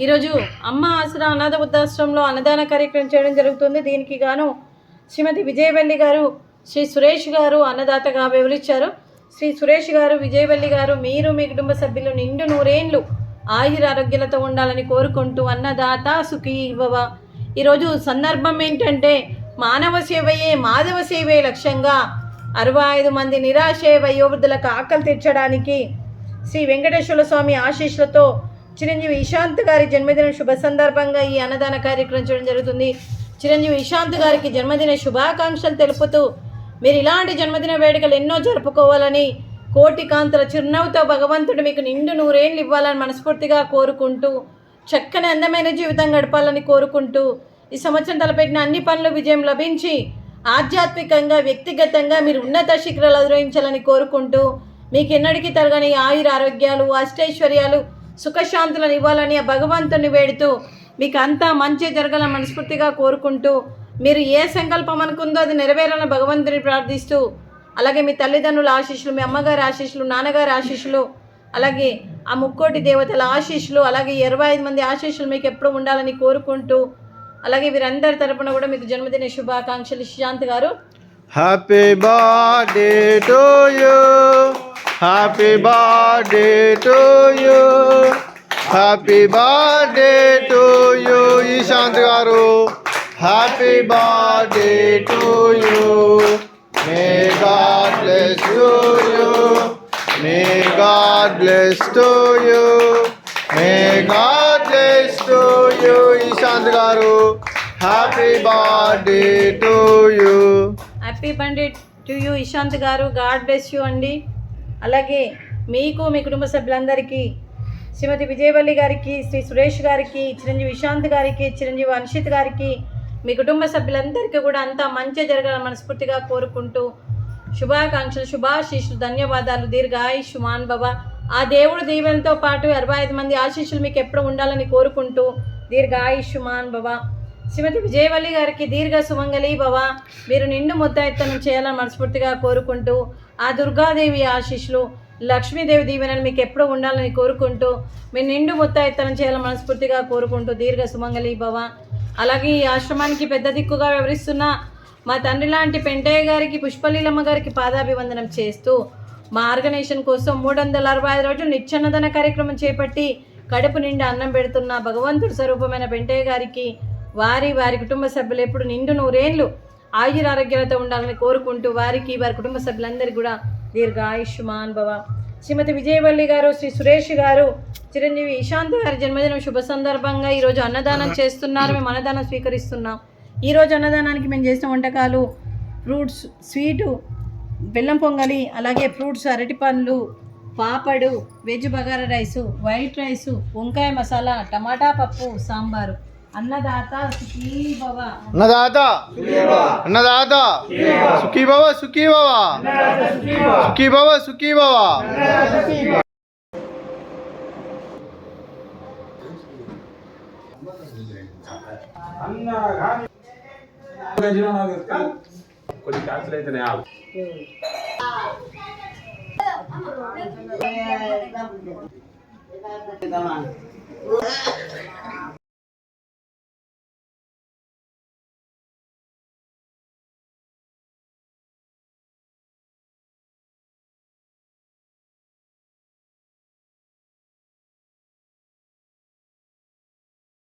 ఈరోజు అమ్మ ఆసరా అనాథ వృద్ధాశ్రమంలో అన్నదాన కార్యక్రమం చేయడం జరుగుతుంది. దీనికి గాను శ్రీమతి విజయవల్లి గారు, శ్రీ సురేష్ గారు అన్నదాతగా వివరించారు. శ్రీ సురేష్ గారు, విజయవల్లి గారు, మీరు మీ కుటుంబ సభ్యులు నిండు నూరేండ్లు ఆయుర ఆరోగ్యాలతో ఉండాలని కోరుకుంటూ అన్నదాత సుఖీ భవ. ఈరోజు సందర్భం ఏంటంటే మానవ సేవయే మాధవ సేవే లక్ష్యంగా 65 మంది నిరాశయ వయోవృద్ధులకు ఆకలి తీర్చడానికి శ్రీ వెంకటేశ్వర స్వామి ఆశీస్సులతో చిరంజీవి ఇషాంత్ గారి జన్మదిన శుభ సందర్భంగా ఈ అన్నదాన కార్యక్రమం చేయడం జరుగుతుంది. చిరంజీవి ఇషాంత్ గారికి జన్మదిన శుభాకాంక్షలు తెలుపుతూ మీరు ఇలాంటి జన్మదిన వేడుకలు ఎన్నో జరుపుకోవాలని, కోటి కాంతుల చిరునవ్వుతో భగవంతుడు మీకు నిండు నూరేళ్ళు ఇవ్వాలని మనస్ఫూర్తిగా కోరుకుంటూ, చక్కని అందమైన జీవితం గడపాలని కోరుకుంటూ, ఈ సంవత్సరం తలపెట్టిన అన్ని పనులు విజయం లభించి ఆధ్యాత్మికంగా వ్యక్తిగతంగా మీరు ఉన్నత శిఖరాలు అధిరోహించాలని కోరుకుంటూ, మీకు ఎన్నటికీ తరగని ఆయుర ఆరోగ్యాలు, అష్టైశ్వర్యాలు, సుఖశాంతులను ఇవ్వాలని ఆ భగవంతుని వేడుతూ మీకు అంతా మంచి జరగాలని మనస్ఫూర్తిగా కోరుకుంటూ, మీరు ఏ సంకల్పం అనుకుందో అది నెరవేరాలని భగవంతుని ప్రార్థిస్తూ, అలాగే మీ తల్లిదండ్రుల ఆశీస్సులు, మీ అమ్మగారి ఆశీస్సులు, నాన్నగారి ఆశీస్సులు, అలాగే ఆ ముక్కోటి దేవతల ఆశీస్సులు, అలాగే 25 మంది ఆశీస్సులు మీకు ఎప్పుడు ఉండాలని కోరుకుంటూ, అలాగే వీరందరి తరపున కూడా మీకు జన్మదిన శుభాకాంక్షలు. ఇషాంత్ గారు, happy birthday to you, happy birthday to you, happy birthday to you Ishant గారు, happy birthday to you. May God bless you, may God bless to you, may God bless to you Ishant గారు, happy birthday to you. Happy birthday to you Ishant గారు, God bless you అండి. అలాగే మీకు మీ కుటుంబ సభ్యులందరికీ, శ్రీమతి విజయవల్లి గారికి, శ్రీ సురేష్ గారికి, చిరంజీవి ఇషాంత్ గారికి, చిరంజీవి అన్షిత్ గారికి, మీ కుటుంబ సభ్యులందరికీ కూడా అంతా మంచి జరగాలని మనస్ఫూర్తిగా కోరుకుంటూ శుభాకాంక్షలు, శుభాశీస్సులు, ధన్యవాదాలు. దీర్ఘాయుష్మాన్ భవ. ఆ దేవుడు దీవెనతో పాటు 65 మంది ఆశీస్సులు మీకు ఎప్పుడు ఉండాలని కోరుకుంటూ దీర్ఘాయుష్మాన్ భవ. శ్రీమతి విజయవల్లి గారికి దీర్ఘ సుమంగళి భవ. మీరు నిండు ముత్తైత్తనం చేయాలని మనస్ఫూర్తిగా కోరుకుంటూ, ఆ దుర్గాదేవి ఆశీస్సులు, లక్ష్మీదేవి దీవెనలు మీకు ఎప్పుడు ఉండాలని కోరుకుంటూ, మీరు నిండు ముత్తైత్తనం చేయాలని మనస్ఫూర్తిగా కోరుకుంటూ దీర్ఘ సుమంగళి భవ. అలాగే ఈ ఆశ్రమానికి పెద్ద దిక్కుగా వ్యవహరిస్తున్న మా తండ్రి లాంటి పెంటయ్య గారికి, పుష్పలీలమ్మ గారికి పాదాభివందనం చేస్తూ, మా ఆర్గనైజేషన్ కోసం 365 రోజులు నిత్యాన్నదాన కార్యక్రమం చేపట్టి కడుపు నిండా అన్నం పెడుతున్న భగవంతుడు స్వరూపమైన పెంటయ్య గారికి, వారి కుటుంబ సభ్యులు ఎప్పుడు నిండు నూరేళ్ళు ఆయుర ఆరోగ్యాలతో ఉండాలని కోరుకుంటూ, వారికి వారి కుటుంబ సభ్యులందరికీ కూడా దీర్ఘాయుష్మాన్ భవ. శ్రీమతి విజయవల్లి గారు, శ్రీ సురేష్ గారు, చిరంజీవి ఇషాంత్ గారి జన్మదినం శుభ సందర్భంగా ఈరోజు అన్నదానం చేస్తున్నారు. మేము అన్నదానం స్వీకరిస్తున్నాం. ఈరోజు అన్నదానానికి మేము చేసిన వంటకాలు ఫ్రూట్స్, స్వీటు, బెల్లం పొంగలి, అలాగే ఫ్రూట్స్, అరటి పండ్లు, పాపడు, veg bagara rice, white rice, వంకాయ మసాలా, టమాటా పప్పు, సాంబారు. అన్నదాత సుఖీ భవ, అన్నదాత అన్నదాత సుఖీ భవ, సుఖీ భవ, సుఖీ భవ, సుఖీ భవ. కొన్ని క్యాన్సిల్ అయితేనే